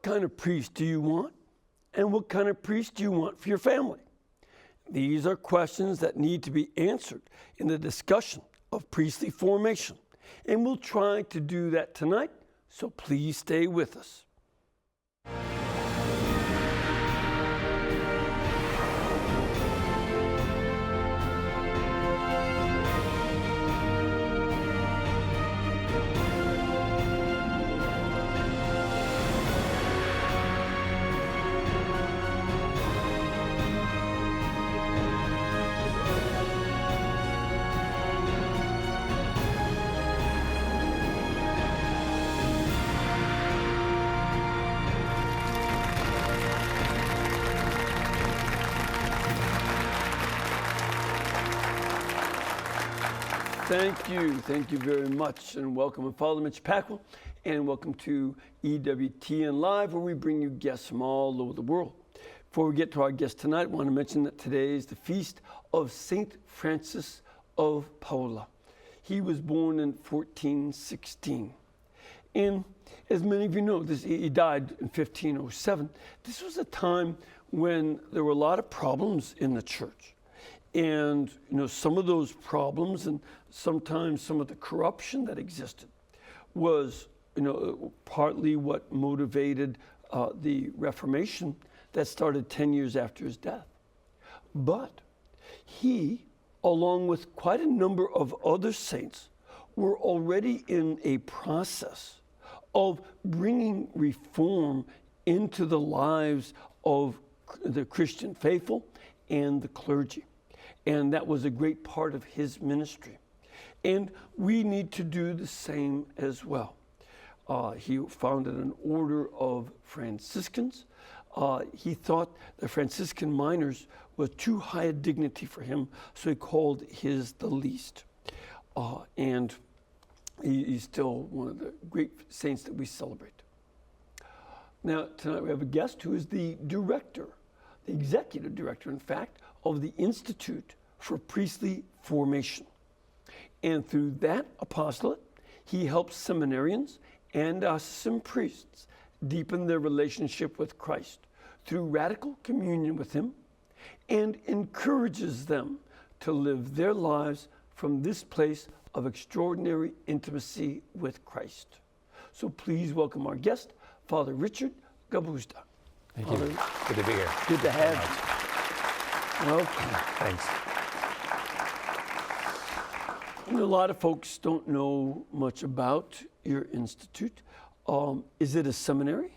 What kind of priest do you want? And what kind of priest do you want for your family? These are questions that need to be answered in the discussion of priestly formation. And we'll try to do that tonight, so please stay with us. Thank you very much, and welcome. I'm Father Mitch Pacwa, and welcome to EWTN Live, where we bring you guests from all over the world. Before we get to our guest tonight, I want to mention that today is the feast of Saint Francis of Paola. He was born in 1416, and as many of you know, he died in 1507. This was a time when there were a lot of problems in the church. And, some of those problems and sometimes some of the corruption that existed was, partly what motivated the Reformation that started 10 years after his death. But he, along with quite a number of other saints, were already in a process of bringing reform into the lives of the Christian faithful and the clergy. And that was a great part of his ministry. And we need to do the same as well. He founded an order of Franciscans. He thought the Franciscan minors was too high a dignity for him, so he called his the least. And he's still one of the great saints that we celebrate. Now, tonight we have a guest who is the director, the executive director, in fact, of the Institute for Priestly Formation. And through that apostolate, he helps seminarians and diocesan priests deepen their relationship with Christ through radical communion with him, and encourages them to live their lives from this place of extraordinary intimacy with Christ. So please welcome our guest, Father Richard Gabuzda. Thank you. Good to be here. Good to have you. Welcome. Thanks. A lot of folks don't know much about your institute. Is it a seminary?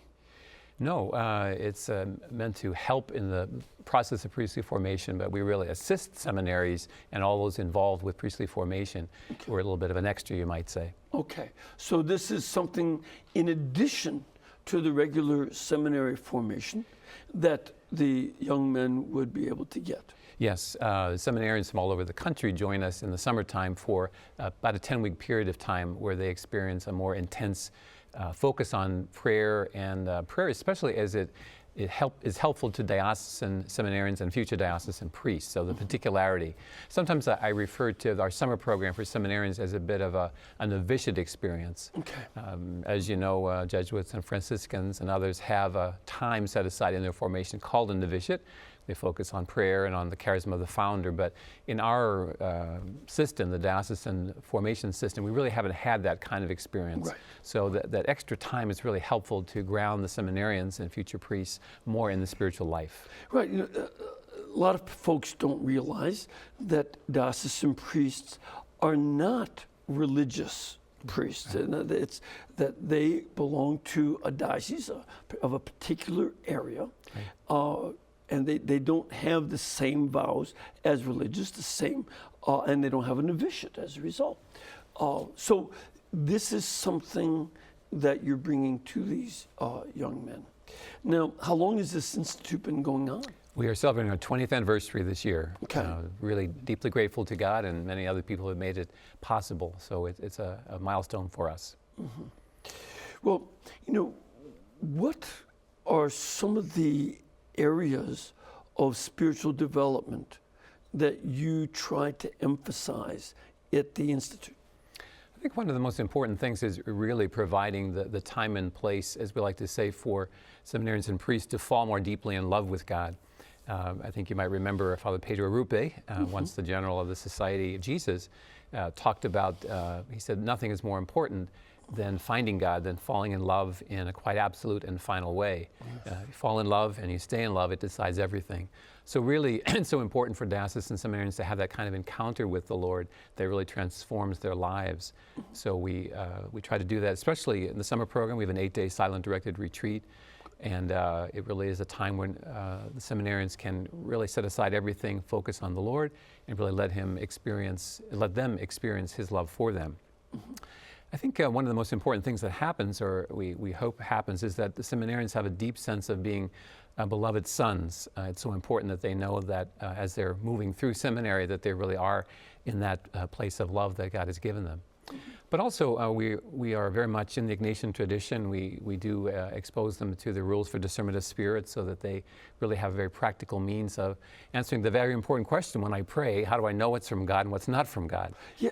No, it's meant to help in the process of priestly formation, but we really assist seminaries and all those involved with priestly formation. Okay. We're a little bit of an extra, you might say. Okay, so this is something in addition to the regular seminary formation that the young men would be able to get. Yes, seminarians from all over the country join us in the summertime for about a 10-week period of time where they experience a more intense focus on prayer, and prayer especially as it is helpful to diocesan seminarians and future diocesan priests, so the particularity. Sometimes I refer to our summer program for seminarians as a bit of a novitiate experience. Okay. As you know, Jesuits and Franciscans and others have a time set aside in their formation called a novitiate. They focus on prayer and on the charism of the founder, but in our system, the diocesan formation system, we really haven't had that kind of experience. Right. So that extra time is really helpful to ground the seminarians and future priests more in the spiritual life. Right. A lot of folks don't realize that diocesan priests are not religious priests. Right. It's that they belong to a diocese of a particular area. Right. And they don't have the same vows as religious, and they don't have a novitiate as a result. So this is something that you're bringing to these young men. Now, how long has this institute been going on? We are celebrating our 20th anniversary this year. Okay. Really deeply grateful to God and many other people who have made it possible. So it's a milestone for us. Mm-hmm. Well, what are some of the areas of spiritual development that you try to emphasize at the Institute? think one of the most important things is really providing the time and place, as we like to say, for seminarians and priests to fall more deeply in love with God. I think you might remember Father Pedro Rupe, once the general of the Society of Jesus, talked about, he said, nothing is more important than finding God, than falling in love in a quite absolute and final way. You fall in love and you stay in love, it decides everything. So really, it's so important for diocesan seminarians to have that kind of encounter with the Lord that really transforms their lives. So we try to do that, especially in the summer program. We have an 8-day silent directed retreat. And it really is a time when the seminarians can really set aside everything, focus on the Lord, and really let them experience His love for them. I think one of the most important things that happens, or we hope happens, is that the seminarians have a deep sense of being beloved sons. It's so important that they know that as they're moving through seminary, that they really are in that place of love that God has given them. But also, we are very much in the Ignatian tradition. We do expose them to the rules for discernment of spirit so that they really have a very practical means of answering the very important question when I pray, how do I know what's from God and what's not from God? Yeah,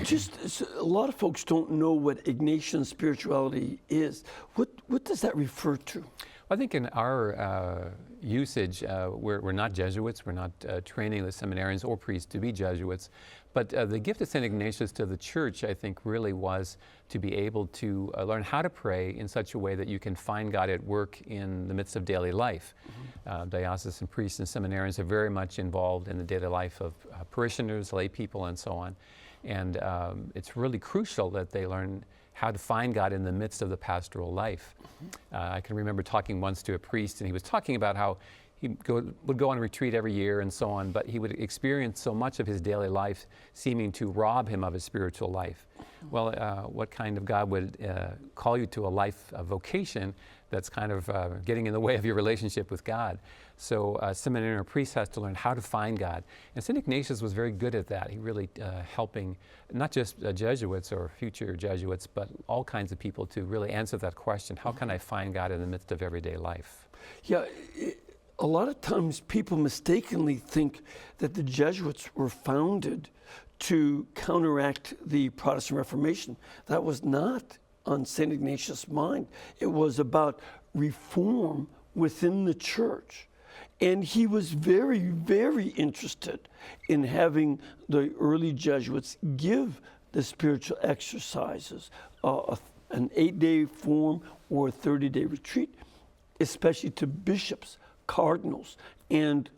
just a lot of folks don't know what Ignatian spirituality is. What does that refer to? I think in our usage, we're not Jesuits. We're not training the seminarians or priests to be Jesuits. But the gift of St. Ignatius to the Church, I think, really was to be able to learn how to pray in such a way that you can find God at work in the midst of daily life. Diocesan priests and seminarians are very much involved in the daily life of parishioners, lay people, and so on. And it's really crucial that they learn how to find God in the midst of the pastoral life. I can remember talking once to a priest, and he was talking about how he would go on a retreat every year and so on, but he would experience so much of his daily life seeming to rob him of his spiritual life. Well, what kind of God would call you to a life of vocation that's kind of getting in the way of your relationship with God? So a seminarian or priest has to learn how to find God. And St. Ignatius was very good at that. He really helping not just Jesuits or future Jesuits, but all kinds of people to really answer that question, how can I find God in the midst of everyday life? Yeah, a lot of times people mistakenly think that the Jesuits were founded to counteract the Protestant Reformation. That was not on St. Ignatius' mind. It was about reform within the church. And he was very, very interested in having the early Jesuits give the spiritual exercises, an 8-day form or a 30-day retreat, especially to bishops, cardinals, and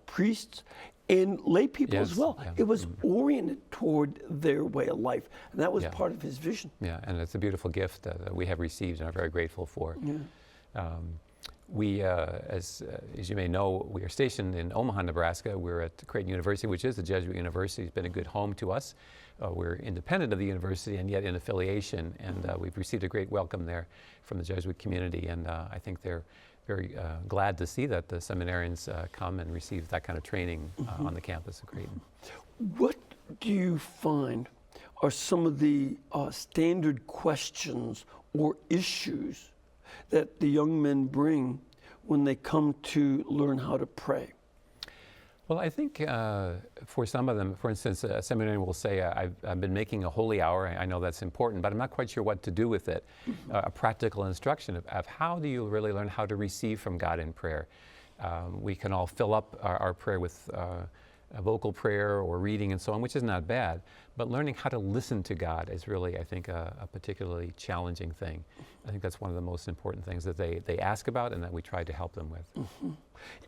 priests, and lay people as well. Yeah. It was oriented toward their way of life, and that was part of his vision. Yeah, and it's a beautiful gift that we have received and are very grateful for. Yeah. We, as you may know, we are stationed in Omaha, Nebraska. We're at Creighton University, which is a Jesuit university. It's been a good home to us. We're independent of the university and yet in affiliation, and we've received a great welcome there from the Jesuit community, and I think they're very glad to see that the seminarians come and receive that kind of training on the campus of Creighton. What do you find are some of the standard questions or issues that the young men bring when they come to learn how to pray? Well, I think for some of them, for instance, a seminarian will say, I've been making a holy hour. I know that's important, but I'm not quite sure what to do with it. A practical instruction of how do you really learn how to receive from God in prayer. We can all fill up our prayer with a vocal prayer or reading and so on, which is not bad, but learning how to listen to God is really, I think, a particularly challenging thing. I think that's one of the most important things that they ask about and that we try to help them with.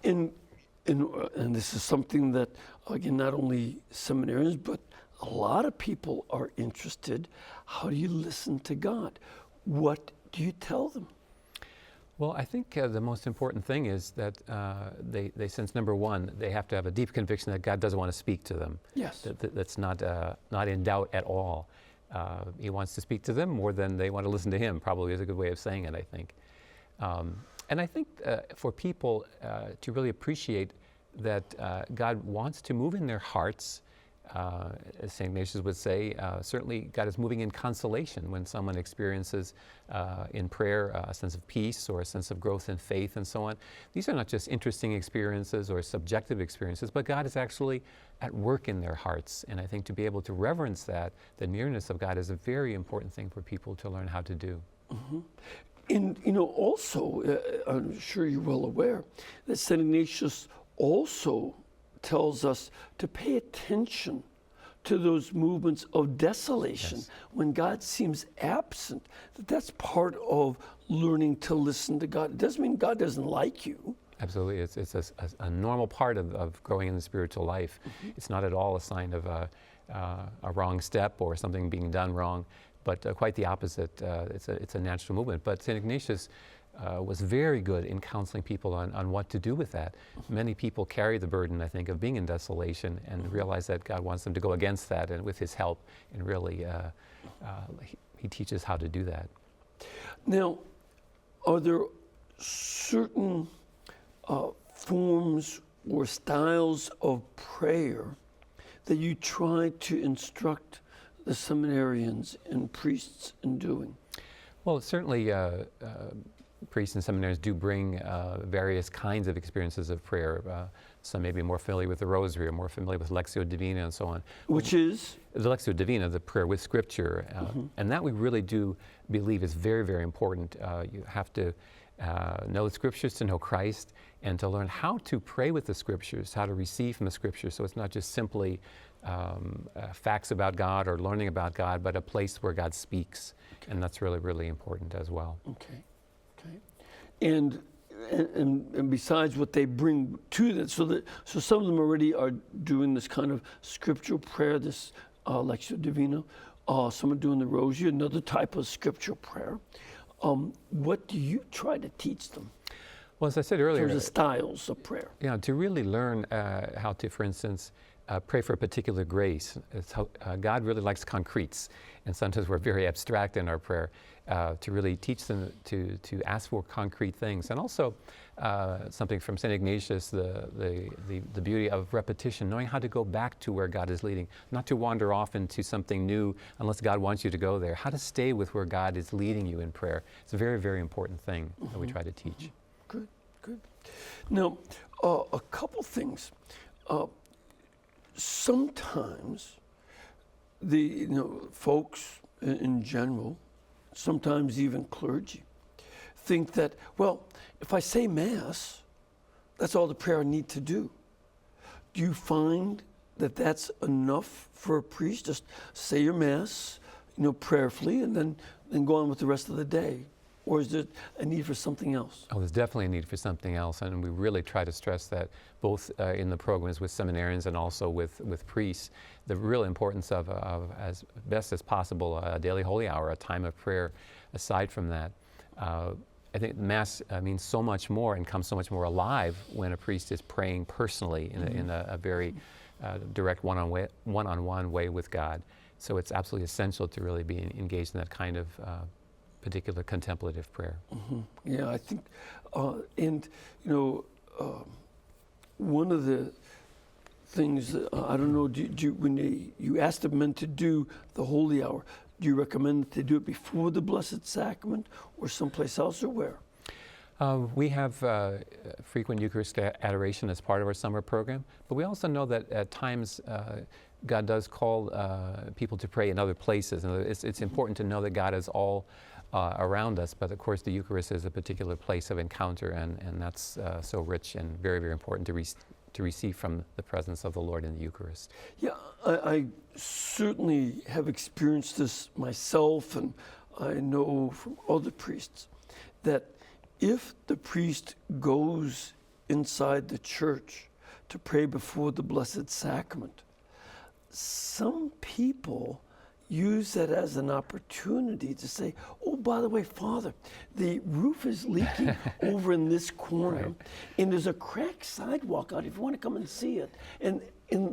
And this is something that, again, not only seminarians, but a lot of people are interested. How do you listen to God? What do you tell them? Well, I think the most important thing is that they sense, number one, they have to have a deep conviction that God doesn't want to speak to them. Yes. That's not in doubt at all. He wants to speak to them more than they want to listen to him, probably is a good way of saying it, I think. And I think for people to really appreciate that God wants to move in their hearts as St. Ignatius would say, certainly God is moving in consolation when someone experiences in prayer a sense of peace or a sense of growth in faith and so on. These are not just interesting experiences or subjective experiences, but God is actually at work in their hearts. And I think to be able to reverence that, the nearness of God, is a very important thing for people to learn how to do. Mm-hmm. And, also, I'm sure you're well aware that St. Ignatius also tells us to pay attention to those movements of desolation. Yes. When God seems absent, that's part of learning to listen to God. It doesn't mean God doesn't like you. Absolutely. It's a normal part of growing in the spiritual life. Mm-hmm. It's not at all a sign of a wrong step or something being done wrong, but quite the opposite. It's a natural movement. But St. Ignatius was very good in counseling people on what to do with that. Many people carry the burden, I think, of being in desolation and realize that God wants them to go against that, and with his help, and really he teaches how to do that. Now, are there certain forms or styles of prayer that you try to instruct the seminarians and priests in doing? Well, certainly priests and seminaries do bring various kinds of experiences of prayer. Some may be more familiar with the Rosary or more familiar with Lectio Divina and so on. Which is? The Lectio Divina, the prayer with Scripture. And that we really do believe is very, very important. You have to know the Scriptures to know Christ, and to learn how to pray with the Scriptures, how to receive from the Scriptures. So it's not just simply facts about God or learning about God, but a place where God speaks. Okay. And that's really, really important as well. Okay. And besides what they bring to that, so some of them already are doing this kind of scriptural prayer, this Lectio Divina. Some are doing the Rosary, another type of scriptural prayer. What do you try to teach them? Well, as I said earlier, in terms of styles of prayer. Yeah, to really learn how to, for instance, pray for a particular grace. It's how, God really likes concretes, and sometimes we're very abstract in our prayer. To really teach them to ask for concrete things, and also something from St. Ignatius, the beauty of repetition, knowing how to go back to where God is leading, not to wander off into something new unless God wants you to go there. How to stay with where God is leading you in prayer. It's a very, very important thing that we try to teach. Good. Now, a couple things. Sometimes the folks in general, sometimes even clergy, think that, well, if I say Mass, that's all the prayer I need to do. Do you find that that's enough for a priest? Just say your Mass, prayerfully, and then go on with the rest of the day? Or is there a need for something else? Oh, there's definitely a need for something else, and we really try to stress that both in the programs with seminarians and also with priests, the real importance of as best as possible, a daily holy hour, a time of prayer. Aside from that, I think Mass means so much more and comes so much more alive when a priest is praying personally in a very direct one-on-one way with God. So it's absolutely essential to really be engaged in that kind of particular contemplative prayer. Mm-hmm. Yeah, I think, one of the things that, I don't know, when you ask the men to do the holy hour, do you recommend that they do it before the Blessed Sacrament or someplace else, or where? We have frequent Eucharist adoration as part of our summer program, but we also know that at times God does call people to pray in other places. And it's important to know that God is all around us, but of course the Eucharist is a particular place of encounter, and that's so rich and very, very important to receive from the presence of the Lord in the Eucharist. Yeah, I certainly have experienced this myself, and I know from other priests that if the priest goes inside the church to pray before the Blessed Sacrament, some people use that as an opportunity to say, oh, by the way, Father, the roof is leaking over in this corner, right, and there's a cracked sidewalk out if you want to come and see it. And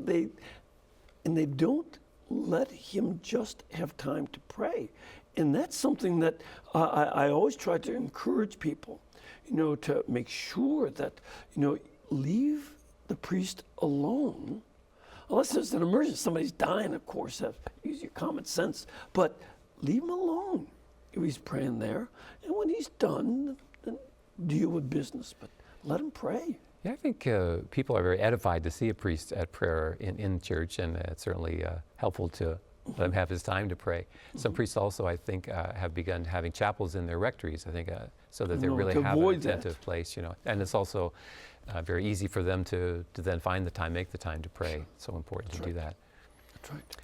they don't let him just have time to pray. And that's something that I always try to encourage people, to make sure that, leave the priest alone unless there's an emergency, somebody's dying, of course, use your common sense. But leave him alone if he's praying there. And when he's done, then deal with business. But let him pray. Yeah, I think people are very edified to see a priest at prayer in church, and it's certainly helpful to let him have his time to pray. Some priests also, I think, have begun having chapels in their rectories, I think, so that they really have an attentive place, And it's also very easy for them to then find the time, make the time to pray. Sure. It's so important to do that. That's right.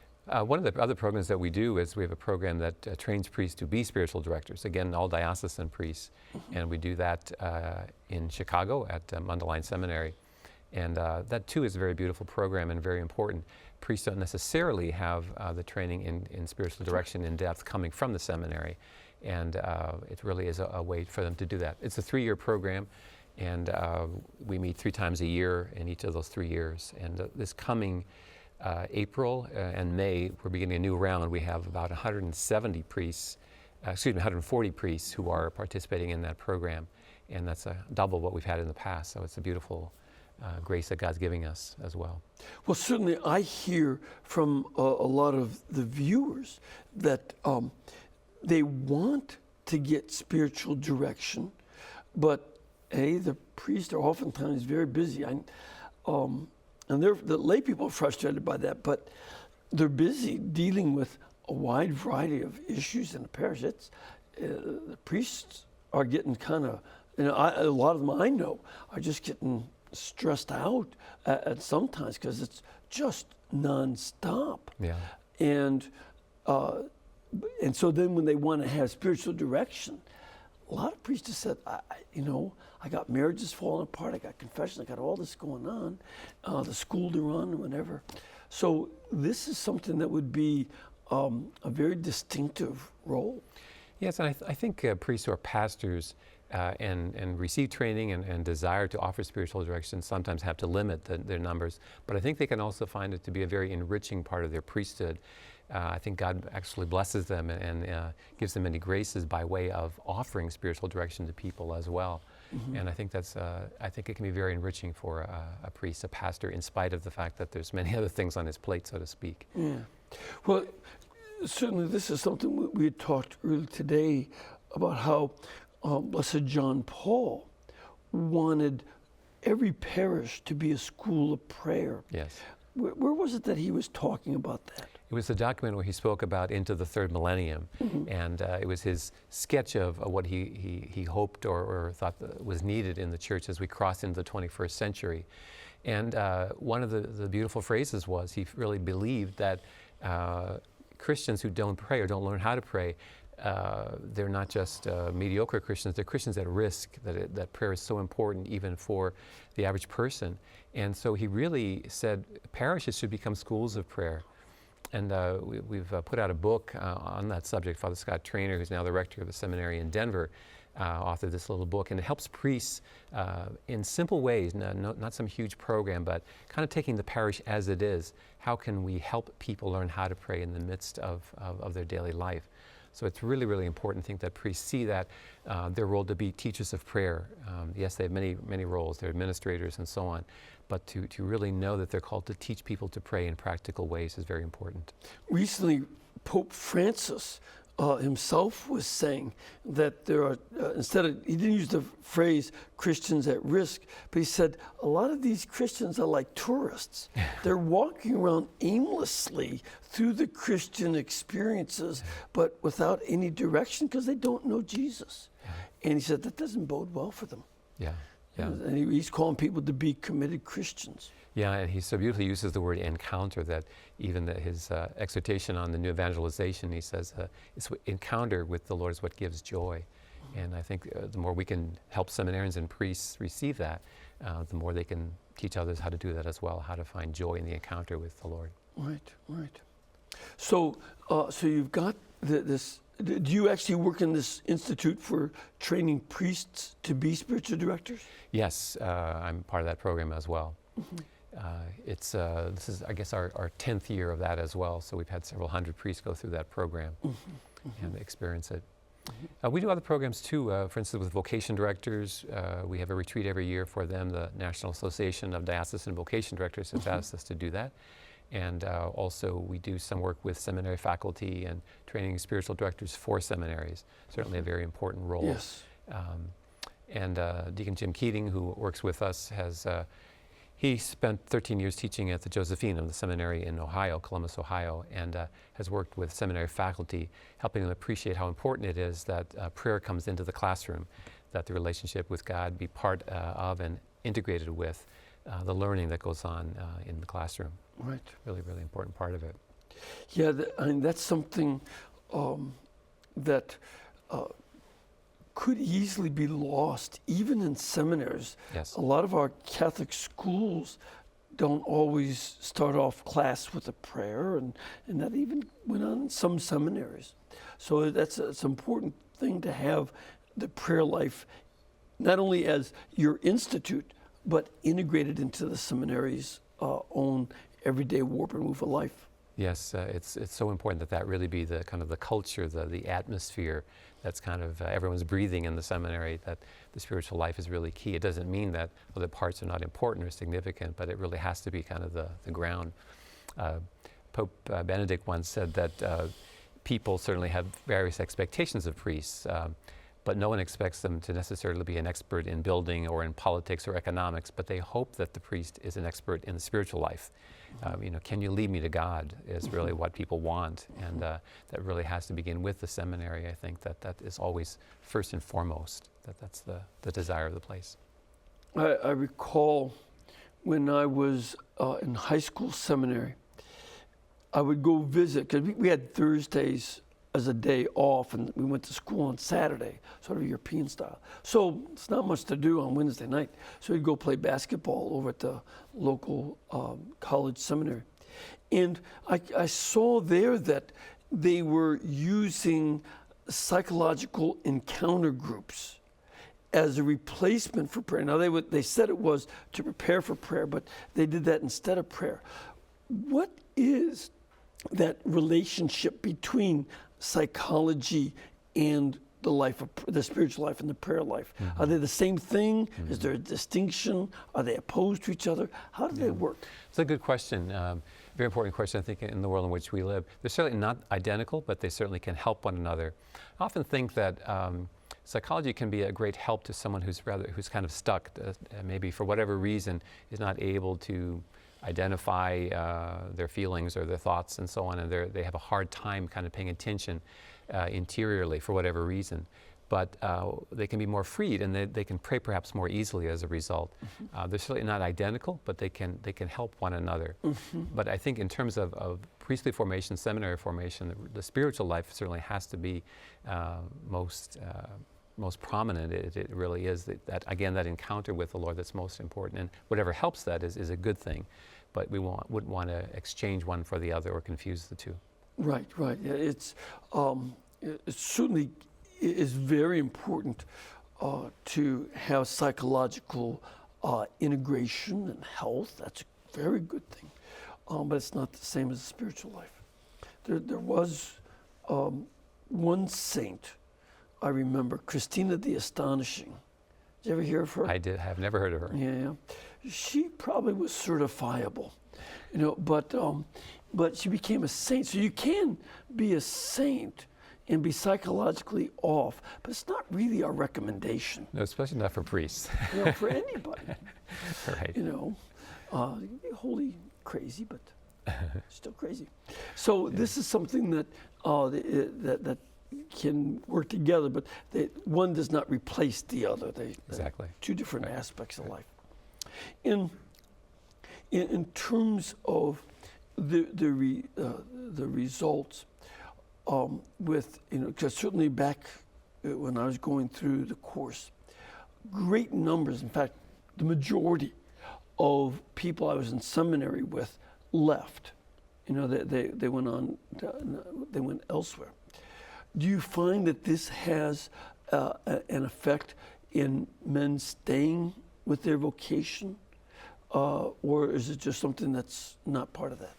One of the other programs that we do is we have a program that trains priests to be spiritual directors. Again, all diocesan priests. And we do that in Chicago at Mundelein Seminary. And that too is a very beautiful program and very important. Priests don't necessarily have the training in spiritual direction in depth coming from the seminary. And it really is a way for them to do that. It's a 3-year program. And we meet 3 times a year in each of those 3 years. And this coming April and May, we're beginning a new round. We have about 140 priests who are participating in that program. And that's double what we've had in the past. So it's a beautiful grace that God's giving us as well. Well, certainly I hear from a lot of the viewers that they want to get spiritual direction, but the priests are oftentimes very busy. And the lay people are frustrated by that, but they're busy dealing with a wide variety of issues in the parish. The priests are getting kind of, a lot of them I know are just getting stressed out at sometimes because it's just nonstop. Yeah. And so then when they want to have spiritual direction, a lot of priests just said, I got marriages falling apart, I got confession, I got all this going on, the school to run, whatever. So this is something that would be a very distinctive role. Yes, and I think priests who are pastors and receive training and desire to offer spiritual direction sometimes have to limit their numbers, but I think they can also find it to be a very enriching part of their priesthood. I think God actually blesses them and gives them many graces by way of offering spiritual direction to people as well. Mm-hmm. And I think it can be very enriching for a priest, a pastor, in spite of the fact that there's many other things on his plate, so to speak. Yeah. Well, certainly this is something we had talked earlier today about how Blessed John Paul wanted every parish to be a school of prayer. Yes. Where was it that he was talking about that? It was the document where he spoke about into the third millennium, mm-hmm. and it was his sketch of what he hoped or thought was needed in the church as we crossed into the 21st century. And one of the beautiful phrases was he really believed that Christians who don't pray or don't learn how to pray, they're not just mediocre Christians, they're Christians at risk, that prayer is so important even for the average person. And so he really said parishes should become schools of prayer. And we've put out a book on that subject. Father Scott Traynor, who's now the rector of the seminary in Denver, authored this little book, and it helps priests in simple ways, not some huge program, but kind of taking the parish as it is. How can we help people learn how to pray in the midst of their daily life? So it's really, really important, I think, that priests see that their role to be teachers of prayer. Yes, they have many, many roles. They're administrators and so on. But to really know that they're called to teach people to pray in practical ways is very important. Recently, Pope Francis himself was saying that there are, he didn't use the phrase Christians at risk, but he said a lot of these Christians are like tourists. They're walking around aimlessly through the Christian experiences, but without any direction because they don't know Jesus. And he said that doesn't bode well for them. Yeah. Yeah. And he's calling people to be committed Christians. Yeah, and he so beautifully uses the word encounter, that even his exhortation on the new evangelization, he says, it's encounter with the Lord is what gives joy. Mm-hmm. And I think the more we can help seminarians and priests receive that, the more they can teach others how to do that as well, how to find joy in the encounter with the Lord. Right. So you've got this. Do you actually work in this institute for training priests to be spiritual directors? Yes, I'm part of that program as well. Mm-hmm. This is, I guess, our 10th year of that as well. So we've had several hundred priests go through that program and experience it. Mm-hmm. We do other programs too. For instance, with vocation directors, we have a retreat every year for them. The National Association of Diocesan Vocation Directors has asked us to do that. And also we do some work with seminary faculty and training spiritual directors for seminaries, certainly a very important role. Yes. And Deacon Jim Keating, who works with us, he spent 13 years teaching at the Josephine, the seminary in Ohio, Columbus, Ohio, and has worked with seminary faculty, helping them appreciate how important it is that prayer comes into the classroom, that the relationship with God be part of and integrated with the learning that goes on in the classroom. Right. Really, really important part of it. Yeah, I mean, that's something that could easily be lost, even in seminaries. Yes. A lot of our Catholic schools don't always start off class with a prayer, and that even went on in some seminaries. So it's an important thing to have the prayer life, not only as your institute, but integrated into the seminary's own everyday warp and move of life. Yes, it's so important that really be the kind of the culture, the atmosphere that's kind of everyone's breathing in the seminary, that the spiritual life is really key. It doesn't mean that other parts are not important or significant, but it really has to be kind of the ground. Pope Benedict once said that people certainly have various expectations of priests, but no one expects them to necessarily be an expert in building or in politics or economics, but they hope that the priest is an expert in the spiritual life. Can you lead me to God is really what people want, and that really has to begin with the seminary. I think that is always first and foremost, that's the desire of the place. I recall when I was in high school seminary, I would go visit, because we had Thursdays as a day off, and we went to school on Saturday, sort of European style. So it's not much to do on Wednesday night. So we'd go play basketball over at the local college seminary. And I saw there that they were using psychological encounter groups as a replacement for prayer. Now they said it was to prepare for prayer, but they did that instead of prayer. What is that relationship between psychology and the spiritual life and the prayer life? Mm-hmm. Are they the same thing? Mm-hmm. Is there a distinction? Are they opposed to each other? How do they work? It's a good question. Very important question, I think, in the world in which we live. They're certainly not identical, but they certainly can help one another. I often think that psychology can be a great help to someone who's kind of stuck, maybe for whatever reason is not able to identify their feelings or their thoughts and so on, and they have a hard time kind of paying attention interiorly for whatever reason. But they can be more freed, and they can pray perhaps more easily as a result. Mm-hmm. They're certainly not identical, but they can help one another. Mm-hmm. But I think in terms of priestly formation, seminary formation, the spiritual life certainly has to be most prominent. It really is that again, that encounter with the Lord that's most important, and whatever helps that is a good thing, but we wouldn't want to exchange one for the other or confuse the two. Right. Yeah, it certainly is very important to have psychological integration and health. That's a very good thing, but it's not the same as the spiritual life. There was one saint, I remember, Christina the Astonishing. Did you ever hear of her? I did. Have never heard of her. Yeah. She probably was certifiable, but she became a saint. So you can be a saint and be psychologically off, but it's not really our recommendation. No, especially not for priests. For anybody. Right. You can be wholly crazy, but still crazy. So this is something that that can work together, but one does not replace the other. Exactly. Two different aspects of life. In terms of the results, because certainly back when I was going through the course, great numbers, in fact, the majority of people I was in seminary with left. They went on, they went elsewhere. Do you find that this has an effect in men staying with their vocation, or is it just something that's not part of that?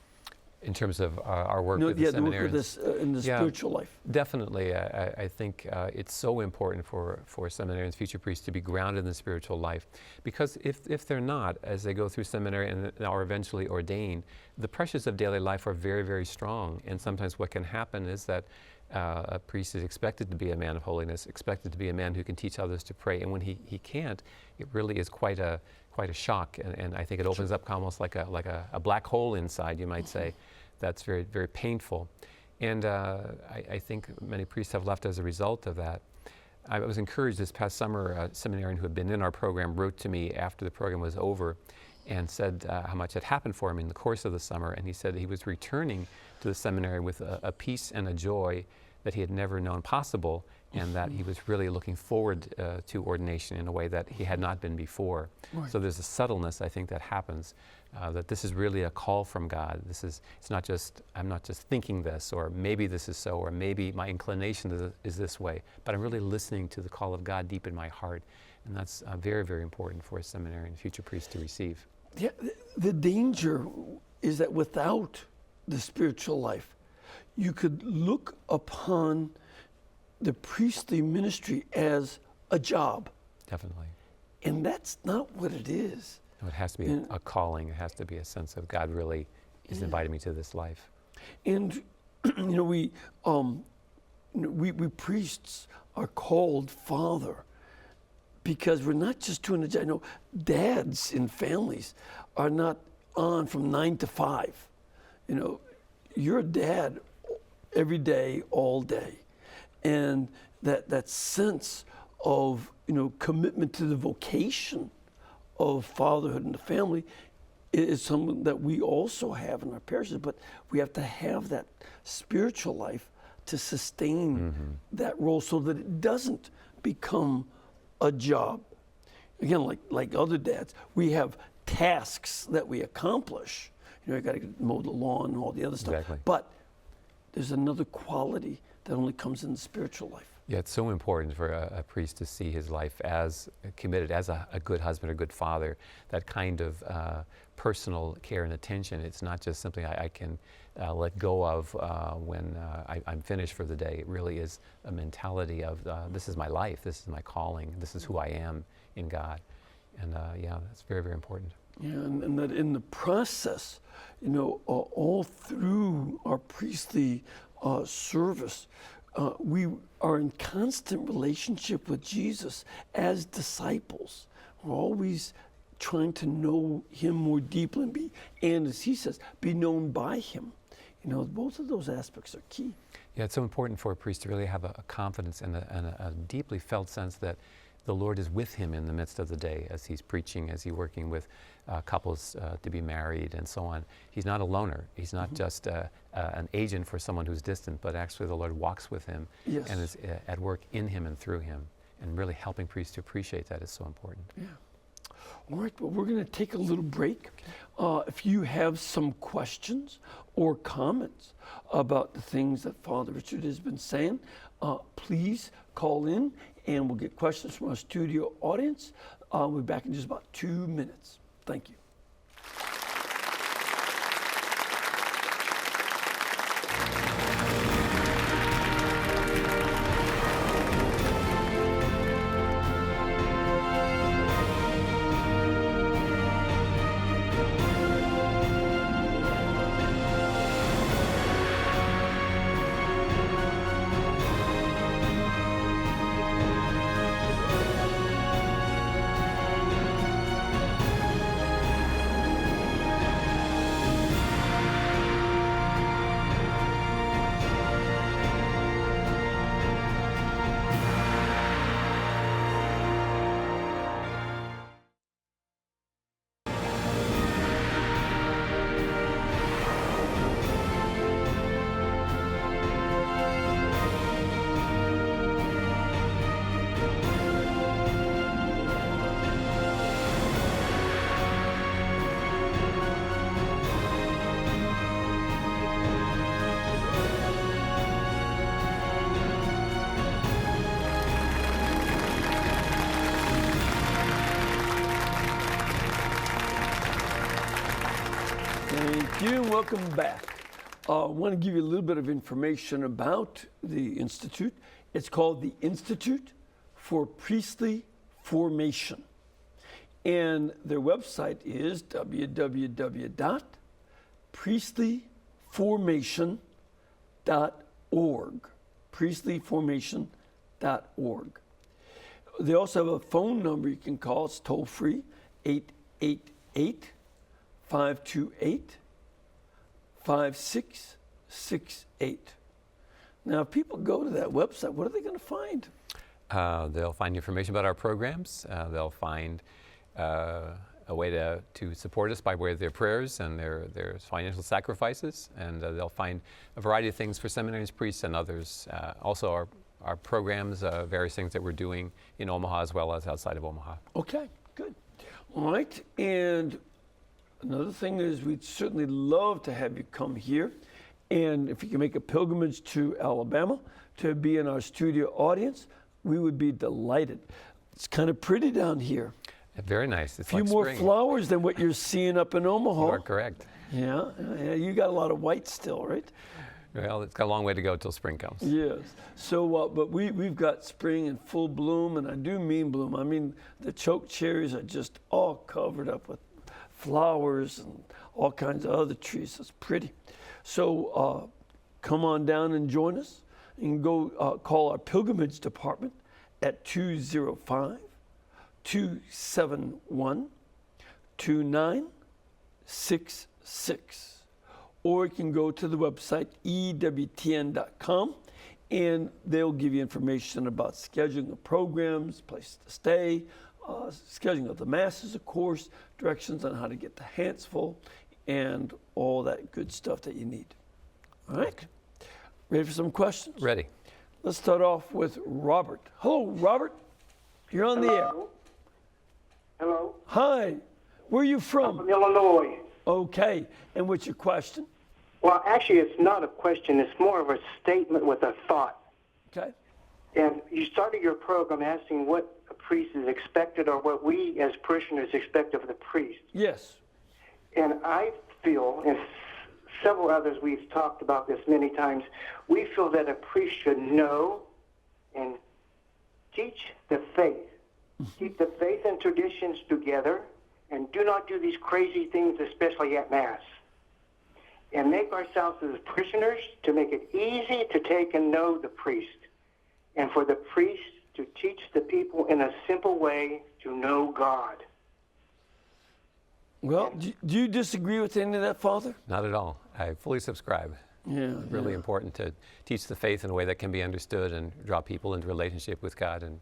in terms of our work No, with the yeah, the work seminarians. with this in the spiritual life. Definitely. I think it's so important for seminarians, future priests, to be grounded in the spiritual life. Because if they're not, as they go through seminary and are eventually ordained, the pressures of daily life are very, very strong. And sometimes what can happen is that a priest is expected to be a man of holiness, expected to be a man who can teach others to pray. And when he can't, it really is quite a shock. And I think it opens up almost like a black hole inside, you might say. That's very, very painful. And I think many priests have left as a result of that. I was encouraged this past summer, a seminarian who had been in our program wrote to me after the program was over and said how much had happened for him in the course of the summer. And he said he was returning to the seminary with a peace and a joy that he had never known possible, and that he was really looking forward to ordination in a way that he had not been before. Right. So there's a subtleness, I think, that happens, that this is really a call from God. It's not just, I'm not just thinking this, or maybe this is so, or maybe my inclination is this way, but I'm really listening to the call of God deep in my heart. And that's very, very important for a seminary and future priest to receive. Yeah, the danger is that without the spiritual life, you could look upon the priestly ministry as a job. Definitely. And that's not what it is. No, it has to be a calling. It has to be a sense of God really is inviting me to this life. And we priests are called father because we're not just doing a job. No, dads in families are not on from 9 to 5. You're a dad every day, all day. And that sense of commitment to the vocation of fatherhood and the family is something that we also have in our parishes, but we have to have that spiritual life to sustain that role so that it doesn't become a job. Again, like other dads, we have tasks that we accomplish. You got to mow the lawn and all the other stuff. Exactly. But there's another quality that only comes in the spiritual life. Yeah, it's so important for a priest to see his life as committed, as a good husband or good father, that kind of personal care and attention. It's not just something I can let go of when I'm finished for the day. It really is a mentality of this is my life, this is my calling, this is who I am in God. And yeah, that's very, very important. Yeah, and that in the process, all through our priestly service, we are in constant relationship with Jesus as disciples. We're always trying to know him more deeply and as he says, be known by him. Both of those aspects are key. Yeah, it's so important for a priest to really have a confidence and a deeply felt sense that the Lord is with him in the midst of the day as he's preaching, as he's working with couples to be married and so on. He's not a loner. He's not just an agent for someone who's distant, but actually the Lord walks with him and is at work in him and through him. And really helping priests to appreciate that is so important. Yeah. All right, well, we're going to take a little break. Okay. If you have some questions or comments about the things that Father Richard has been saying, please call in and we'll get questions from our studio audience. We'll be back in just about 2 minutes. Thank you. Thank you. Welcome back. I want to give you a little bit of information about the Institute. It's called the Institute for Priestly Formation. And their website is www.priestlyformation.org. Priestlyformation.org. They also have a phone number you can call. It's toll free, 888-528-5668. Now, if people go to that website, what are they going to find? They'll find information about our programs. They'll find a way to support us by way of their prayers and their financial sacrifices. And they'll find a variety of things for seminaries, priests, and others. Also, our programs, various things that we're doing in Omaha as well as outside of Omaha. Okay, good. All right, and another thing is we'd certainly love to have you come here. And if you can make a pilgrimage to Alabama to be in our studio audience, we would be delighted. It's kind of pretty down here. Very nice. It's a few like more spring. Flowers than what you're seeing up in Omaha. You are correct. Yeah, you got a lot of white still, right? Well, it's got a long way to go till spring comes. Yes. So, but we've got spring in full bloom, and I do mean bloom. I mean, the choke cherries are just all covered up with flowers and all kinds of other trees. It's pretty. So come on down and join us. You can go call our pilgrimage department at 205-271-2966. Or you can go to the website EWTN.com, and they'll give you information about scheduling of programs, place to stay, scheduling of the masses, of course, directions on how to get the hands full, and all that good stuff that you need. All right? Ready for some questions? Ready. Let's start off with Robert. Hello, Robert. You're on the air. Hello. Hi. Where are you I'm from? from Illinois. Okay. And what's your question? Well, actually, it's not a question. It's more of a statement with a thought. Okay. And you started your program asking what a priest is expected or what we as parishioners expect of the priest. Yes. And I feel, and several others, we've talked about this many times, we feel that a priest should know and teach the faith. Keep the faith and traditions together, and do not do these crazy things, especially at Mass. And make ourselves as parishioners to make it easy to take and know the priest. And for the priest to teach the people in a simple way to know God. Well, do you disagree with any of that, Father? Not at all. I fully subscribe. Yeah. Really important to teach the faith in a way that can be understood and draw people into relationship with God. And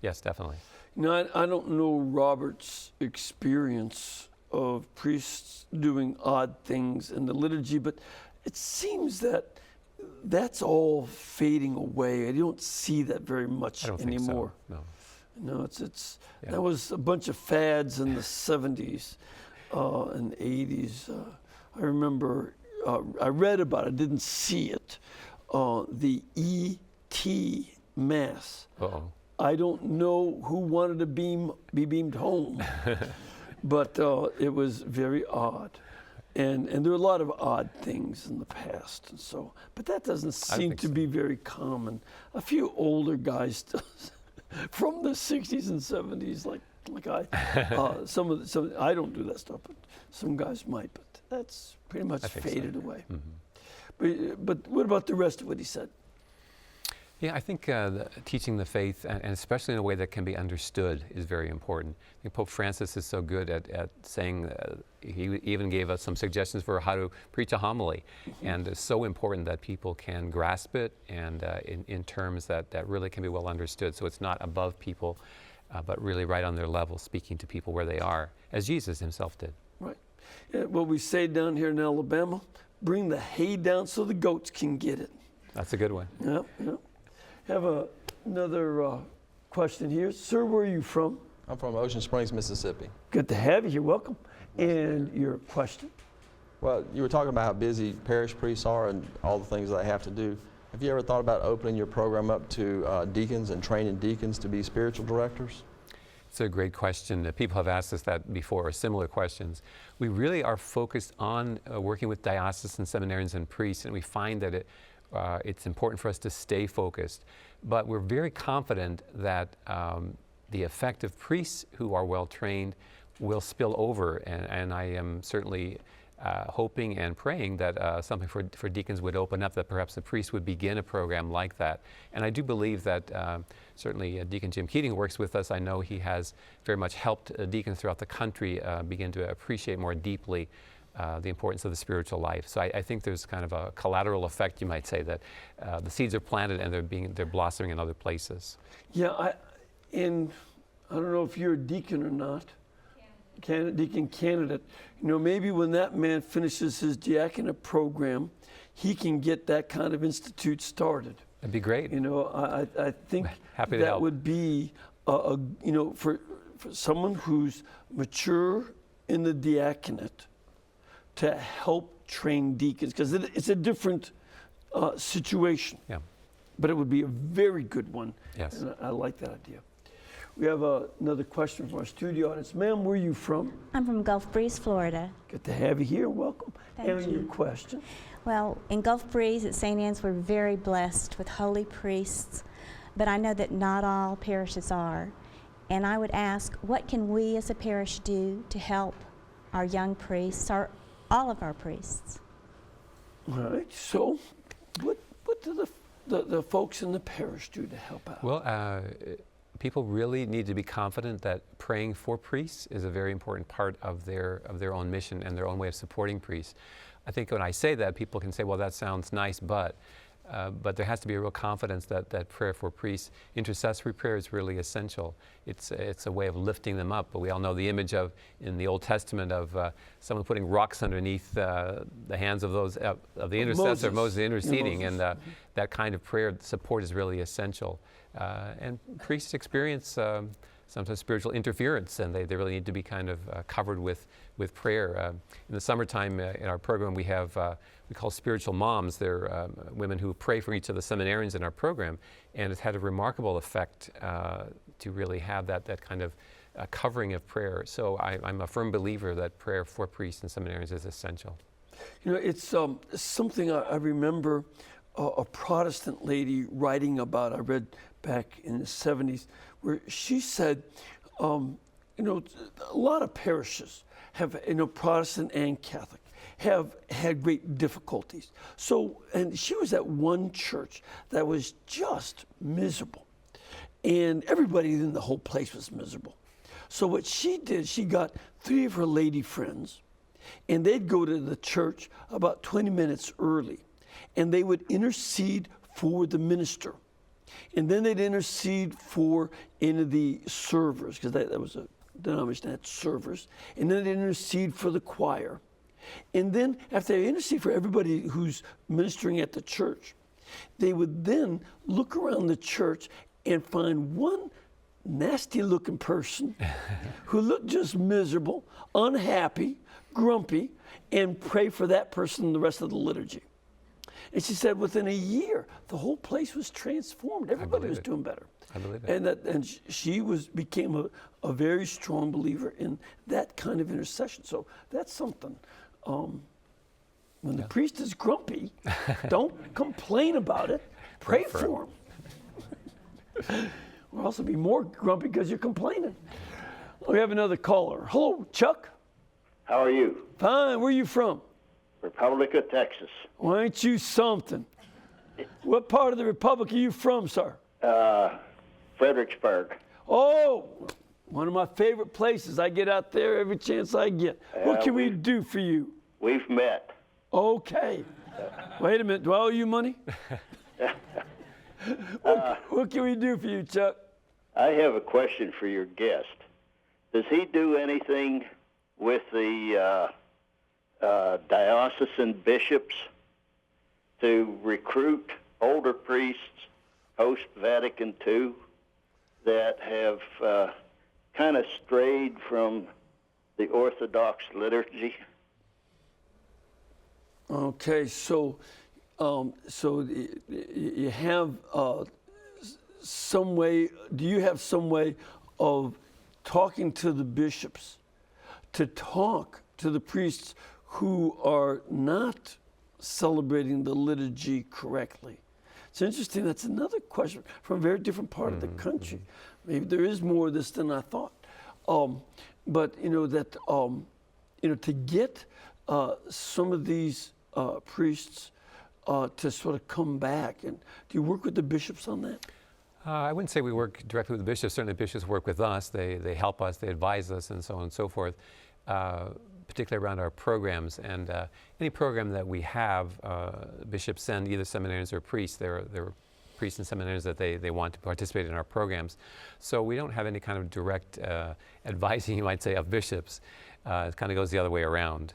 yes, definitely. You know, I don't know Robert's experience of priests doing odd things in the liturgy, but it seems that that's all fading away. I don't see that very much anymore. Think so. No. No, that was a bunch of fads in the 70s and 80s. I remember, I read about it, didn't see it, the E.T. Mass. Uh-oh. I don't know who wanted to be beamed home, but it was very odd. And there were a lot of odd things in the past, and so, but that doesn't seem to be very common. A few older guys still from the 60s and 70s, like I, some I don't do that stuff, but some guys might. But that's pretty much faded away. Mm-hmm. But what about the rest of what he said? Yeah, I think teaching the faith, and especially in a way that can be understood, is very important. I think Pope Francis is so good at saying, he even gave us some suggestions for how to preach a homily. And it's so important that people can grasp it and in terms that really can be well understood. So it's not above people, but really right on their level, speaking to people where they are, as Jesus himself did. Right. Yeah, well, we say down here in Alabama, bring the hay down so the goats can get it. That's a good one. Yeah, yeah. Have another question here. Sir, where are you from? I'm from Ocean Springs, Mississippi. Good to have you here. Welcome. And your question? Well, you were talking about how busy parish priests are and all the things they have to do. Have you ever thought about opening your program up to deacons and training deacons to be spiritual directors? It's a great question. People have asked us that before, or similar questions. We really are focused on working with diocesan seminarians and priests, and we find that it's important for us to stay focused. But we're very confident that the effective priests who are well trained will spill over, and I am certainly hoping and praying that something for deacons would open up, that perhaps the priests would begin a program like that. And I do believe that certainly Deacon Jim Keating works with us. I know he has very much helped deacons throughout the country begin to appreciate more deeply the importance of the spiritual life. So I think there's kind of a collateral effect, you might say, that the seeds are planted and they're blossoming in other places. Yeah, I don't know if you're a deacon or not. Deacon candidate, maybe when that man finishes his diaconate program, he can get that kind of institute started. That'd be great. I think Happy to that help. would be, for someone who's mature in the diaconate to help train deacons, because it's a different situation. Yeah. But it would be a very good one. Yes. And I like that idea. We have another question from our studio audience. Ma'am, where are you from? I'm from Gulf Breeze, Florida. Good to have you here. Welcome. Thank and you. your question. Well, in Gulf Breeze at St. Anne's, we're very blessed with holy priests, but I know that not all parishes are. And I would ask, what can we as a parish do to help our young priests, or all of our priests? All right. So, what do the folks in the parish do to help out? Well, people really need to be confident that praying for priests is a very important part of their own mission and their own way of supporting priests. I think when I say that, people can say, well, that sounds nice, but there has to be a real confidence that prayer for priests, intercessory prayer is really essential. It's a way of lifting them up. But we all know the image in the Old Testament of someone putting rocks underneath the hands of the intercessor, Moses interceding, and that kind of prayer support is really essential. And priests experience sometimes spiritual interference, and they really need to be kind of covered with prayer. In the summertime in our program we have, we call spiritual moms. They're women who pray for each of the seminarians in our program, and it's had a remarkable effect to really have that kind of covering of prayer. So I'm a firm believer that prayer for priests and seminarians is essential. It's something I remember a Protestant lady writing about. I read back in the 70s, where she said, a lot of parishes have, Protestant and Catholic, have had great difficulties. So, and she was at one church that was just miserable. And everybody in the whole place was miserable. So what she did, she got 3 of her lady friends, and they'd go to the church about 20 minutes early, and they would intercede for the minister. And then they'd intercede for any of the servers, because that was a denomination that had servers. And then they'd intercede for the choir. And then after they intercede for everybody who's ministering at the church, they would then look around the church and find one nasty looking person who looked just miserable, unhappy, grumpy, and pray for that person the rest of the liturgy. And she said within a year, the whole place was transformed. Everybody was doing better. I believe it. And she became a very strong believer in that kind of intercession. So that's something. When the priest is grumpy, don't complain about it. Pray for him. Or also be more grumpy because you're complaining. We have another caller. Hello, Chuck. How are you? Fine. Where are you from? Republic of Texas. Why ain't you something? What part of the Republic are you from, sir? Fredericksburg. Oh, one of my favorite places. I get out there every chance I get. What can we do for you? We've met. Okay. Wait a minute. Do I owe you money? What can we do for you, Chuck? I have a question for your guest. Does he do anything with the diocesan bishops to recruit older priests post-Vatican II that have kind of strayed from the Orthodox liturgy? Okay, so you have some way. Do you have some way of talking to the bishops to talk to the priests who are not celebrating the liturgy correctly? It's interesting. That's another question from a very different part of the country. Maybe there is more of this than I thought. But to get some of these priests to sort of come back, and do you work with the bishops on that? I wouldn't say we work directly with the bishops. Certainly bishops work with us. They help us, they advise us, and so on and so forth, particularly around our programs. And any program that we have, bishops send either seminarians or priests. There are priests and seminarians that they want to participate in our programs. So we don't have any kind of direct advising, you might say, of bishops. It kind of goes the other way around.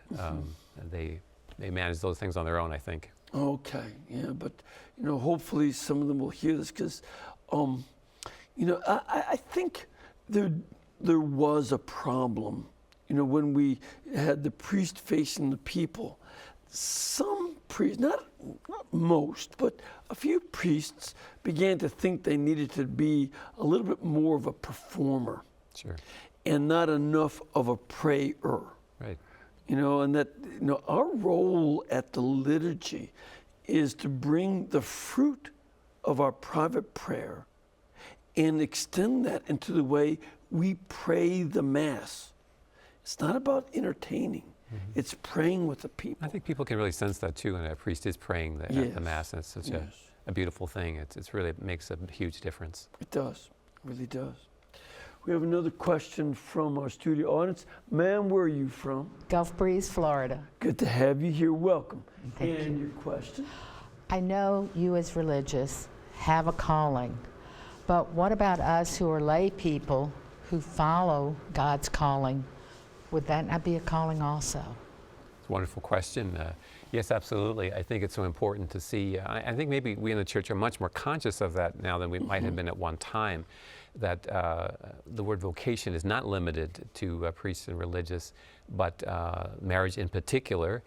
They manage those things on their own, I think. Okay, yeah, but hopefully some of them will hear this, because I think there was a problem. When we had the priest facing the people, some priests, not most, but a few priests began to think they needed to be a little bit more of a performer. Sure. And not enough of a prayer. Right. And that our role at the liturgy is to bring the fruit of our private prayer and extend that into the way we pray the Mass. It's not about entertaining. It's praying with the people. I think people can really sense that too, and a priest is praying at the Mass, and it's such a beautiful thing. It's really, it makes a huge difference. It does. It really does. We have another question from our studio audience. Ma'am, where are you from? Gulf Breeze, Florida. Good to have you here. Welcome. Thank and you. Your question? I know you as religious have a calling, but what about us who are lay people who follow God's calling? Would that not be a calling also? It's a wonderful question. Yes, absolutely. I think it's so important to see. I think maybe we in the church are much more conscious of that now than we might have been at one time, that the word vocation is not limited to priests and religious, but marriage in particular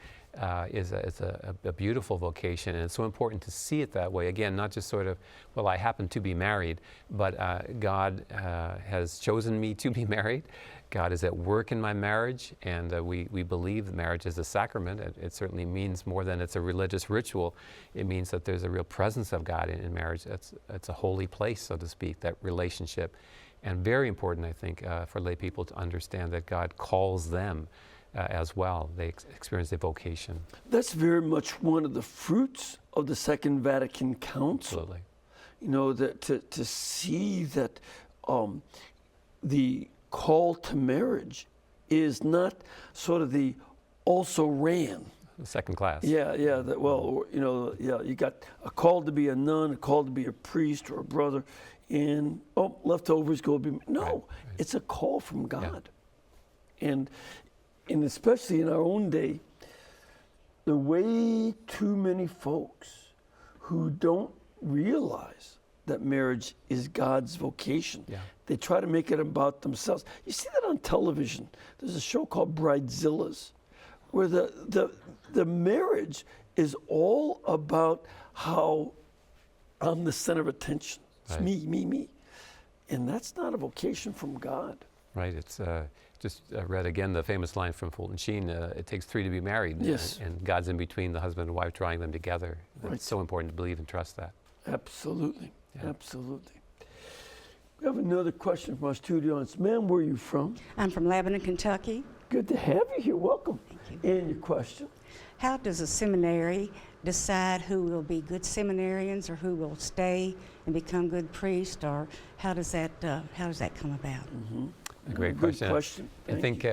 is a beautiful vocation, and it's so important to see it that way. Again, not just sort of, well, I happen to be married, but God has chosen me to be married. God is at work in my marriage, and we believe marriage is a sacrament. It certainly means more than it's a religious ritual. It means that there's a real presence of God in marriage. It's a holy place, so to speak, that relationship. And very important, I think, for lay people to understand that God calls them as well. They experience a vocation. That's very much one of the fruits of the Second Vatican Council. Absolutely. That to see that the call to marriage is not sort of the also ran. The second class. Yeah. You got a call to be a nun, a call to be a priest or a brother, and leftovers go be. No, right. It's a call from God. Yeah. And especially in our own day, there are way too many folks who don't realize that marriage is God's vocation. Yeah. They try to make it about themselves. You see that on television. There's a show called Bridezillas, where the marriage is all about how I'm the center of attention. It's me. And that's not a vocation from God. Right. It's just read again the famous line from Fulton Sheen, it takes three to be married. Yes. And God's in between the husband and wife, drawing them together. Right. It's so important to believe and trust that. Absolutely. Yeah. Absolutely. We have another question from our studio audience. Ma'am, where are you from? I'm from Lebanon, Kentucky. Good to have you here. Welcome. Thank you. And your question? How does a seminary decide who will be good seminarians or who will stay and become good priests, or how does that come about? Mm-hmm. A great Good question. I think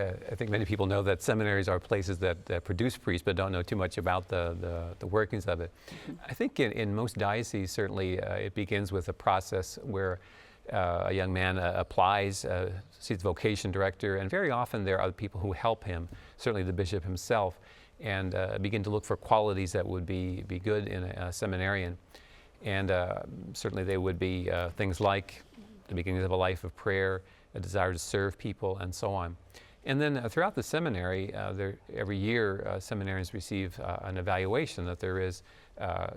many people know that seminaries are places that produce priests, but don't know too much about the workings of it. Mm-hmm. I think in most dioceses, certainly, it begins with a process where a young man applies, sees the vocation director, and very often there are other people who help him, certainly the bishop himself, and begin to look for qualities that would be good in a seminarian. And certainly they would be things like the beginnings of a life of prayer, a desire to serve people, and so on. And then throughout the seminary, every year seminarians receive an evaluation, that there is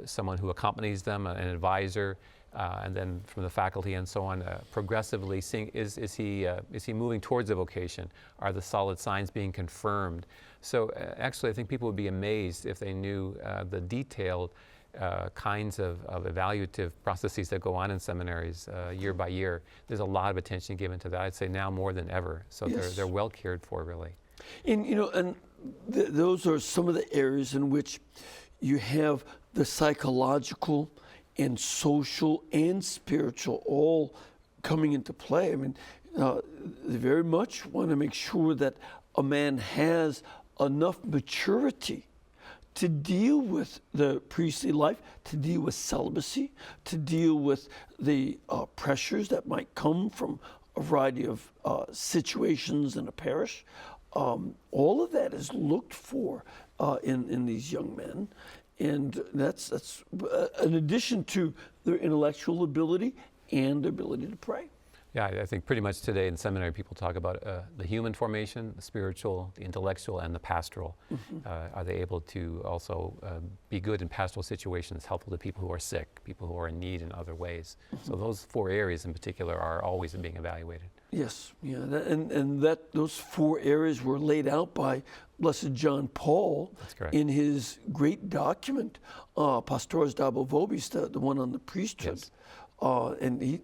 someone who accompanies them, an advisor, and then from the faculty and so on, progressively seeing is he moving towards a vocation? Are the solid signs being confirmed? So actually, I think people would be amazed if they knew the detailed kinds of evaluative processes that go on in seminaries year by year. There's a lot of attention given to that. I'd say now more than ever. So Yes. they're well cared for, really. And those are some of the areas in which you have the psychological and social and spiritual all coming into play. I mean, they very much want to make sure that a man has enough maturity to deal with the priestly life, to deal with celibacy, to deal with the pressures that might come from a variety of situations in a parish. All of that is looked for in these young men. And that's in addition to their intellectual ability and their ability to pray. Yeah, I think pretty much today in seminary people talk about the human formation, the spiritual, the intellectual, and the pastoral. Are they able to also be good in pastoral situations, helpful to people who are sick, people who are in need in other ways? So those 4 areas in particular are always being evaluated. Yes, yeah, those 4 areas were laid out by Blessed John Paul in his great document, Pastores Dabo Vobis, the one on the priesthood. Yes. And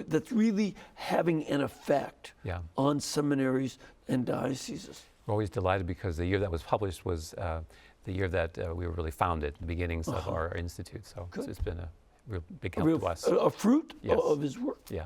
that's really having an effect on seminaries and dioceses. We're always delighted because the year that was published was the year that we were really founded, the beginnings of our institute. So it's been a real big help to us. A fruit Yes. of his work. Yeah.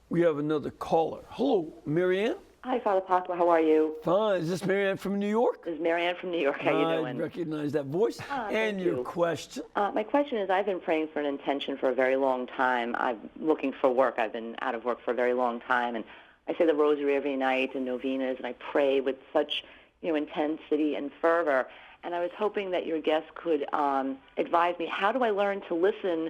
We have another caller. Hello, Marianne. Hi, Father Pacwa. How are you? Fine. Is this Marianne from New York? This is Marianne from New York. How you doing? I recognize that voice. And thank your you. question? My question is, I've been praying for an intention for a very long time. I'm looking for work. I've been out of work for a very long time, and I say the rosary every night and novenas, and I pray with such intensity and fervor. And I was hoping that your guest could advise me, how do I learn to listen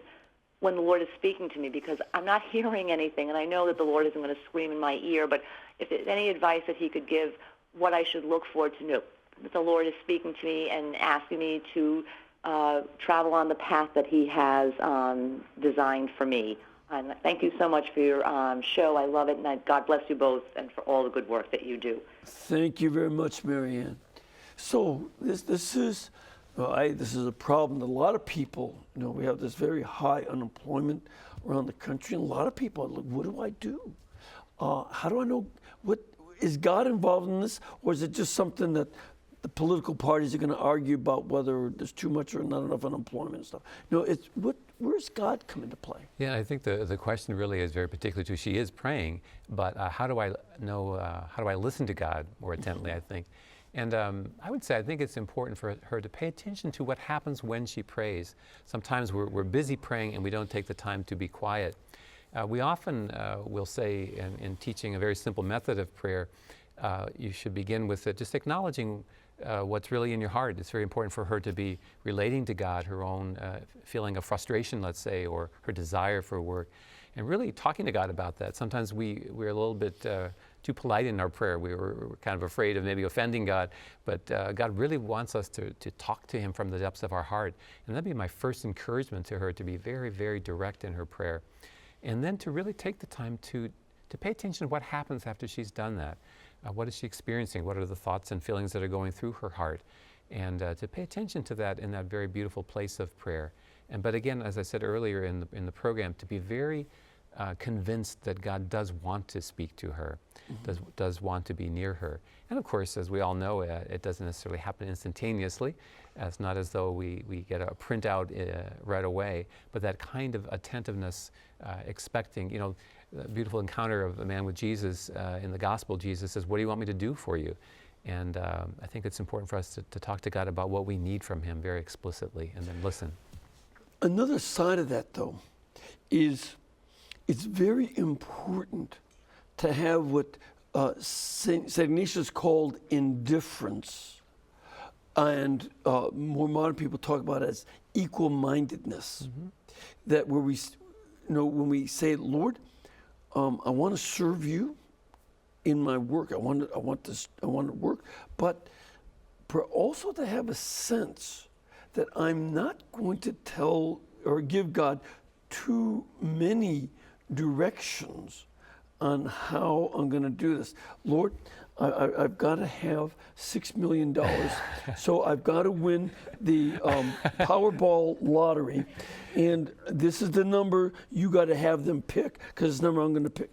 when the Lord is speaking to me, because I'm not hearing anything, and I know that the Lord isn't going to scream in my ear, but if there's any advice that he could give, what I should look for to know that the Lord is speaking to me and asking me to travel on the path that he has designed for me. And thank you so much for your show. I love it, and God bless you both and for all the good work that you do. Thank you very much, Marianne. So this is a problem that a lot of people, we have this very high unemployment around the country, and a lot of people are like, what do I do? How do I know, is God involved in this, or is it just something that the political parties are going to argue about whether there's too much or not enough unemployment and stuff? Where's God come into play? Yeah, I think the question really is very particular to, she is praying, but how do I know, how do I listen to God more intently, I think. And I would say I think it's important for her to pay attention to what happens when she prays. Sometimes we're busy praying and we don't take the time to be quiet. We often will say in teaching a very simple method of prayer, you should begin with just acknowledging what's really in your heart. It's very important for her to be relating to God, her own feeling of frustration, let's say, or her desire for work, and really talking to God about that. Sometimes we're a little bit too polite in our prayer. We're kind of afraid of maybe offending God, but God really wants us to talk to him from the depths of our heart. And that'd be my first encouragement to her, to be very, very direct in her prayer. And then to really take the time to pay attention to what happens after she's done that. What is she experiencing? What are the thoughts and feelings that are going through her heart? And to pay attention to that in that very beautiful place of prayer. But again, as I said earlier in the program, to be very convinced that God does want to speak to her, does want to be near her. And of course, as we all know, it doesn't necessarily happen instantaneously. It's not as though we get a printout right away, but that kind of attentiveness, expecting, the beautiful encounter of a man with Jesus in the gospel. Jesus says, what do you want me to do for you? And I think it's important for us to talk to God about what we need from him very explicitly, and then listen. Another side of that, though, is it's very important to have what St. Ignatius called indifference, and more modern people talk about it as equal-mindedness. That where we, when we say, Lord, I want to serve you in my work. I want to work, but also to have a sense that I'm not going to tell or give God too many directions on how I'm going to do this. Lord, I've got to have $6 million, so I've got to win the Powerball lottery, and this is the number you got to have them pick, because it's the number I'm going to pick.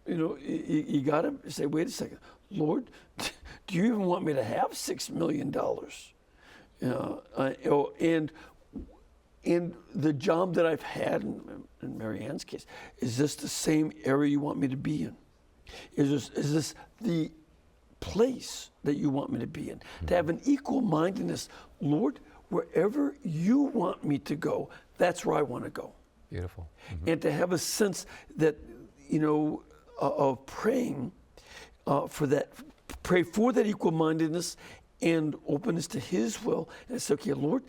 You know, you got to say, wait a second, Lord, do you even want me to have $6 million? And the job that I've had, in Mary Ann's case, is this the same area you want me to be in? Is this the place that you want me to be in? To have an equal mindedness, Lord, wherever you want me to go, that's where I want to go. Beautiful. And to have a sense that, you know, of praying for that, pray for that equal mindedness and openness to His will. And say, okay, Lord,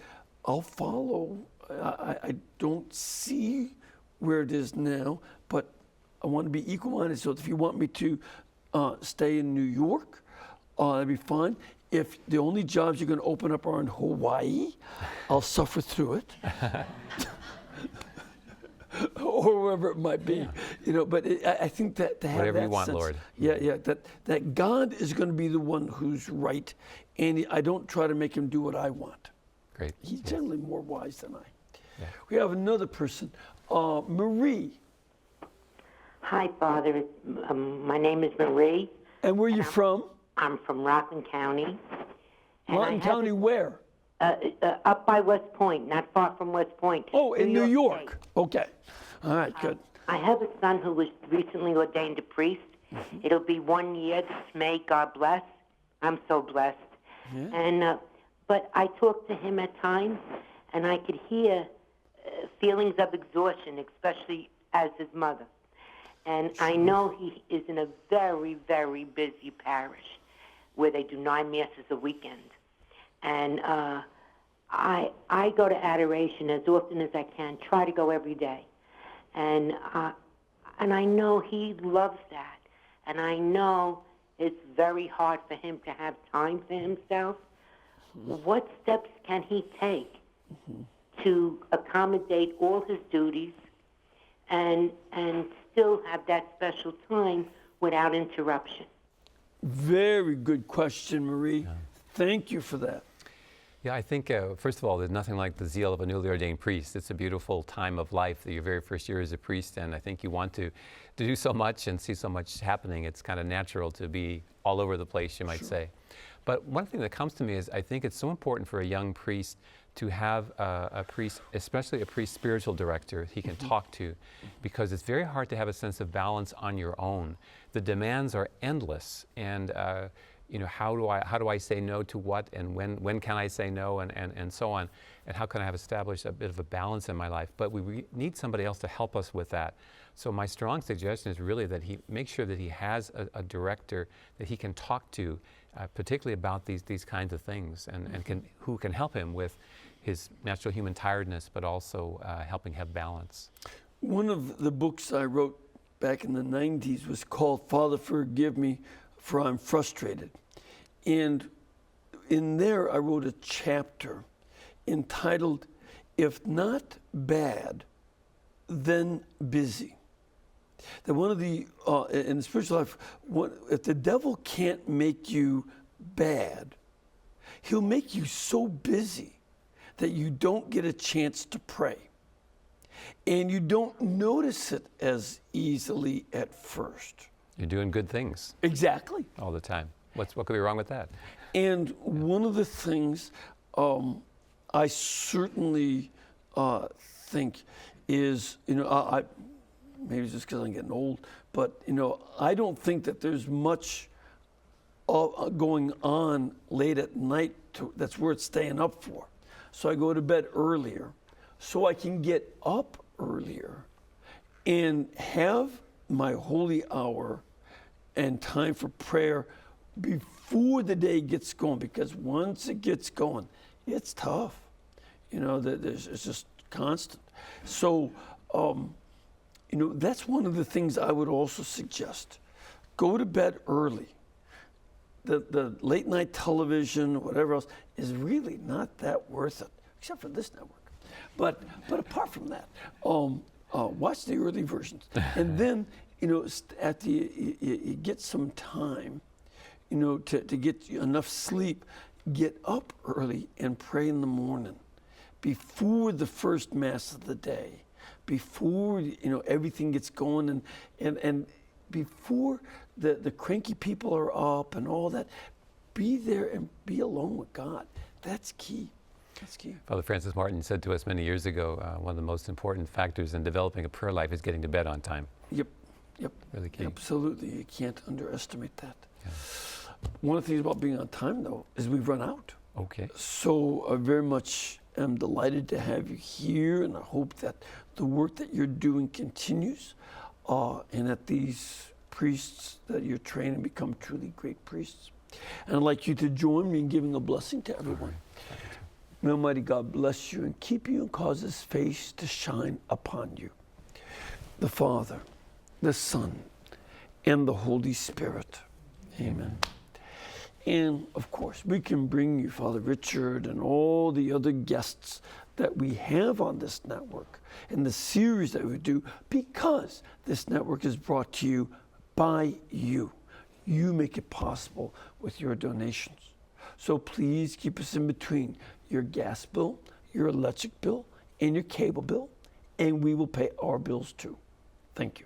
I'll follow. I don't see where it is now, but I want to be equal-minded. So if you want me to stay in New York, that'd be fine. If the only jobs you're going to open up are in Hawaii, I'll suffer through it. Or wherever it might be, you know. But I think that to have whatever that you want, sense, Lord. that God is going to be the one who's right, and I don't try to make Him do what I want. Great. He's generally more wise than I. Yeah. We have another person, Marie. Hi, Father. My name is Marie. And where are you from? I'm from Rockland County. Rockland County, where? Up by West Point, not far from West Point. Oh, in New York. State. Okay. All right, good. I have a son who was recently ordained a priest. It'll be 1 year this May, God bless. I'm so blessed. Yeah. And but I talk to him at times, and I could hear feelings of exhaustion, especially as his mother. And I know he is in a very, very busy parish where they do 9 masses a weekend. And I go to adoration as often as I can, try to go every day. And I know he loves that. And I know it's very hard for him to have time for himself. What steps can he take to accommodate all his duties and still have that special time without interruption? Very good question, Marie. Yeah. Thank you for that. Yeah, I think, first of all, there's nothing like the zeal of a newly ordained priest. It's a beautiful time of life, your very first year as a priest, and I think you want to do so much and see so much happening. It's kind of natural to be all over the place, you might say. But one thing that comes to me is I think it's so important for a young priest to have a priest, especially a priest spiritual director he can talk to, because it's very hard to have a sense of balance on your own. The demands are endless, and you know, how do I say no to what, and when can I say no, and so on, and how can I have established a bit of a balance in my life? But we need somebody else to help us with that. So my strong suggestion is really that he make sure that he has a director that he can talk to, particularly about these kinds of things, and who can help him with his natural human tiredness, but also helping have balance. One of the books I wrote back in the 90s was called Father, Forgive Me, for I'm Frustrated. And in there I wrote a chapter entitled, If Not Bad, Then Busy. That one of the, in the spiritual life, if the devil can't make you bad, he'll make you so busy that you don't get a chance to pray. And you don't notice it as easily at first. You're doing good things. Exactly. All the time. What could be wrong with that? And one of the things I certainly think is, you know, maybe it's just because I'm getting old, but, you know, I don't think that there's much going on late at night that's worth staying up for. So I go to bed earlier so I can get up earlier and have my holy hour and time for prayer before the day gets going, because once it gets going, it's tough. You know, it's just constant. So, you know, that's one of the things I would also suggest. Go to bed early. The late night television, whatever else, is really not that worth it, except for this network. But apart from that, watch the early versions, and then at you get some time, to get enough sleep. Get up early and pray in the morning, before the first mass of the day, before everything gets going, and before the cranky people are up and all that. Be there and be alone with God. That's key. That's key. Father Francis Martin said to us many years ago, one of the most important factors in developing a prayer life is getting to bed on time. Yep. Really key. Absolutely. You can't underestimate that. Yeah. One of the things about being on time, though, is we've run out. Okay. So I very much am delighted to have you here, and I hope that the work that you're doing continues, and that these priests that you're training become truly great priests. And I'd like you to join me in giving a blessing to everyone. May Almighty God bless you and keep you and cause His face to shine upon you. The Father, the Son, and the Holy Spirit. Amen. And of course, we can bring you Father Richard and all the other guests that we have on this network and the series that we do, because this network is brought to you by you. You make it possible with your donations. So please keep us in between your gas bill, your electric bill, and your cable bill, and we will pay our bills too. Thank you.